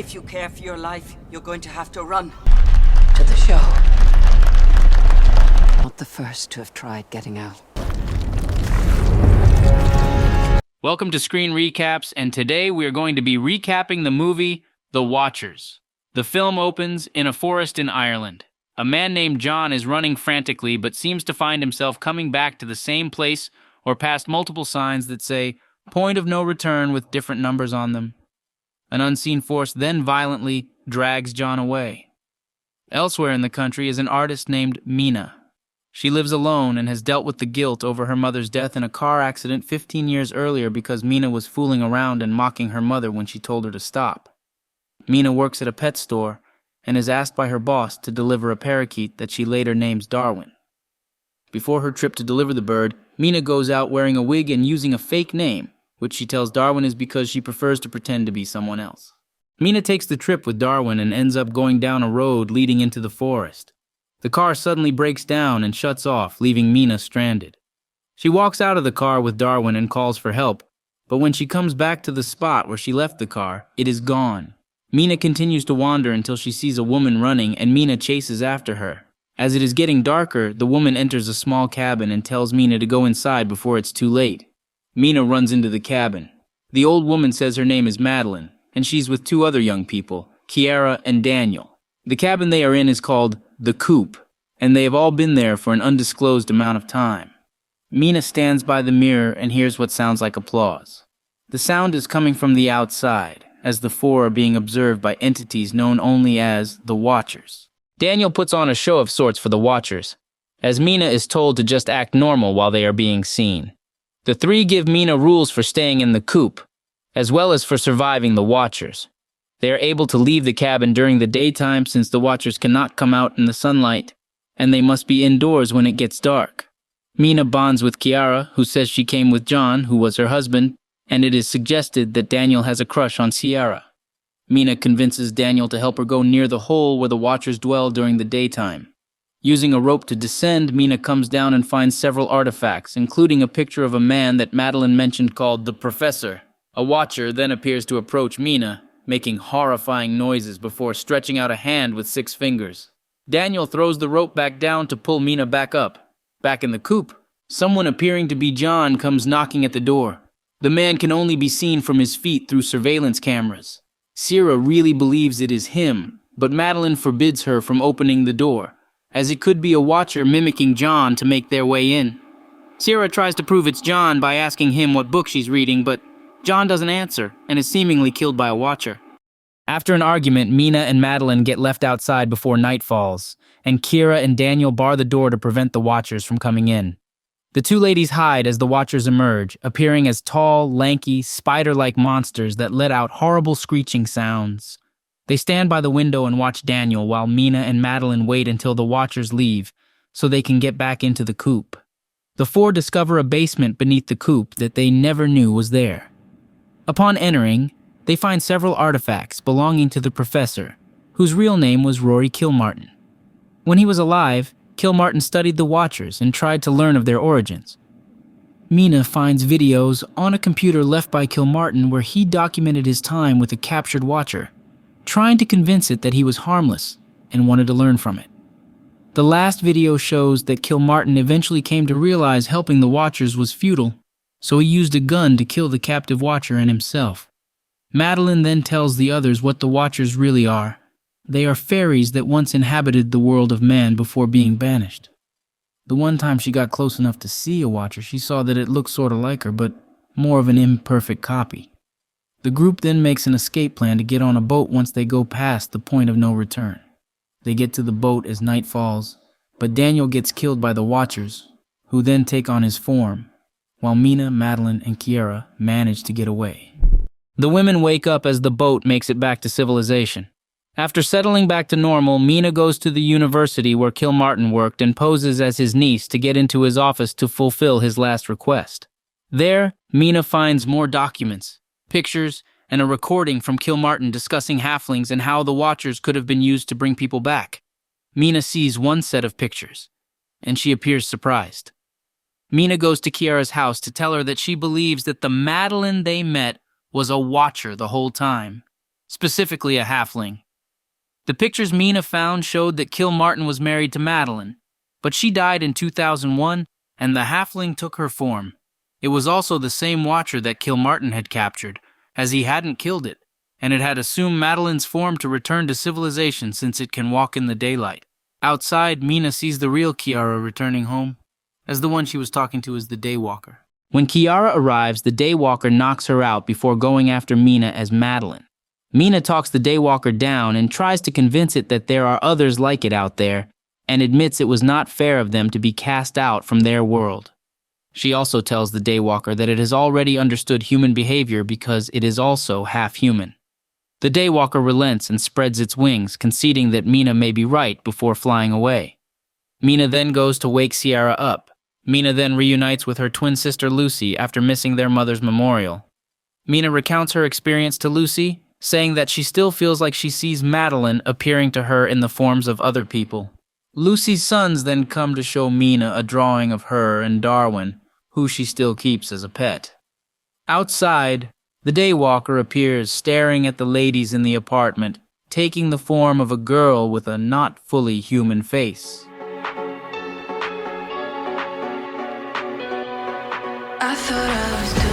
If you care for your life, you're going to have to run. To the show. Not the first to have tried getting out. Welcome to Screen Recaps, and today we are going to be recapping the movie The Watchers. The film opens in a forest in Ireland. A man named John is running frantically but seems to find himself coming back to the same place or past multiple signs that say, "Point of no return" with different numbers on them. An unseen force then violently drags John away. Elsewhere in the country is an artist named Mina. She lives alone and has dealt with the guilt over her mother's death in a car accident 15 years earlier because Mina was fooling around and mocking her mother when she told her to stop. Mina works at a pet store and is asked by her boss to deliver a parakeet that she later names Darwin. Before her trip to deliver the bird, Mina goes out wearing a wig and using a fake name, which she tells Darwin is because she prefers to pretend to be someone else. Mina takes the trip with Darwin and ends up going down a road leading into the forest. The car suddenly breaks down and shuts off, leaving Mina stranded. She walks out of the car with Darwin and calls for help, but when she comes back to the spot where she left the car, it is gone. Mina continues to wander until she sees a woman running and Mina chases after her. As it is getting darker, the woman enters a small cabin and tells Mina to go inside before it's too late. Mina runs into the cabin. The old woman says her name is Madeline, and she's with two other young people, Kiara and Daniel. The cabin they are in is called The Coop, and they have all been there for an undisclosed amount of time. Mina stands by the mirror and hears what sounds like applause. The sound is coming from the outside, as the four are being observed by entities known only as the Watchers. Daniel puts on a show of sorts for the Watchers, as Mina is told to just act normal while they are being seen. The three give Mina rules for staying in the coop, as well as for surviving the Watchers. They are able to leave the cabin during the daytime since the Watchers cannot come out in the sunlight, and they must be indoors when it gets dark. Mina bonds with Kiara, who says she came with John, who was her husband, and it is suggested that Daniel has a crush on Ciara. Mina convinces Daniel to help her go near the hole where the Watchers dwell during the daytime. Using a rope to descend, Mina comes down and finds several artifacts, including a picture of a man that Madeline mentioned called the Professor. A Watcher then appears to approach Mina, making horrifying noises before stretching out a hand with 6 fingers. Daniel throws the rope back down to pull Mina back up. Back in the coop, someone appearing to be John comes knocking at the door. The man can only be seen from his feet through surveillance cameras. Ciara really believes it is him, but Madeline forbids her from opening the door, as it could be a Watcher mimicking John to make their way in. Ciara tries to prove it's John by asking him what book she's reading, but John doesn't answer and is seemingly killed by a Watcher. After an argument, Mina and Madeline get left outside before night falls, and Kiara and Daniel bar the door to prevent the Watchers from coming in. The two ladies hide as the Watchers emerge, appearing as tall, lanky, spider-like monsters that let out horrible screeching sounds. They stand by the window and watch Daniel while Mina and Madeline wait until the Watchers leave so they can get back into the coop. The four discover a basement beneath the coop that they never knew was there. Upon entering, they find several artifacts belonging to the Professor, whose real name was Rory Kilmartin. When he was alive, Kilmartin studied the Watchers and tried to learn of their origins. Mina finds videos on a computer left by Kilmartin where he documented his time with a captured Watcher, trying to convince it that he was harmless and wanted to learn from it. The last video shows that Kilmartin eventually came to realize helping the Watchers was futile, so he used a gun to kill the captive Watcher and himself. Madeline then tells the others what the Watchers really are. They are fairies that once inhabited the world of man before being banished. The one time she got close enough to see a Watcher, she saw that it looked sort of like her, but more of an imperfect copy. The group then makes an escape plan to get on a boat once they go past the point of no return. They get to the boat as night falls, but Daniel gets killed by the Watchers, who then take on his form, while Mina, Madeline, and Kiara manage to get away. The women wake up as the boat makes it back to civilization. After settling back to normal, Mina goes to the university where Kilmartin worked and poses as his niece to get into his office to fulfill his last request. There, Mina finds more documents, pictures, and a recording from Kilmartin discussing halflings and how the Watchers could have been used to bring people back. Mina sees one set of pictures, and she appears surprised. Mina goes to Kiara's house to tell her that she believes that the Madeline they met was a Watcher the whole time. specifically a halfling. The pictures Mina found showed that Kilmartin was married to Madeline, but she died in 2001 and the halfling took her form. It was also the same watcher that Kilmartin had captured, as he hadn't killed it, and it had assumed Madeline's form to return to civilization since it can walk in the daylight. Outside, Mina sees the real Kiara returning home, as the one she was talking to is the Daywalker. When Kiara arrives, the Daywalker knocks her out before going after Mina as Madeline. Mina talks the Daywalker down and tries to convince it that there are others like it out there, and admits it was not fair of them to be cast out from their world. She also tells the Daywalker that it has already understood human behavior because it is also half-human. The Daywalker relents and spreads its wings, conceding that Mina may be right before flying away. Mina then goes to wake Sierra up. Mina then reunites with her twin sister Lucy after missing their mother's memorial. Mina recounts her experience to Lucy, saying that she still feels like she sees Madeline appearing to her in the forms of other people. Lucy's sons then come to show Mina a drawing of her and Darwin, who she still keeps as a pet. Outside, the Daywalker appears staring at the ladies in the apartment, taking the form of a girl with a not fully human face. I thought I was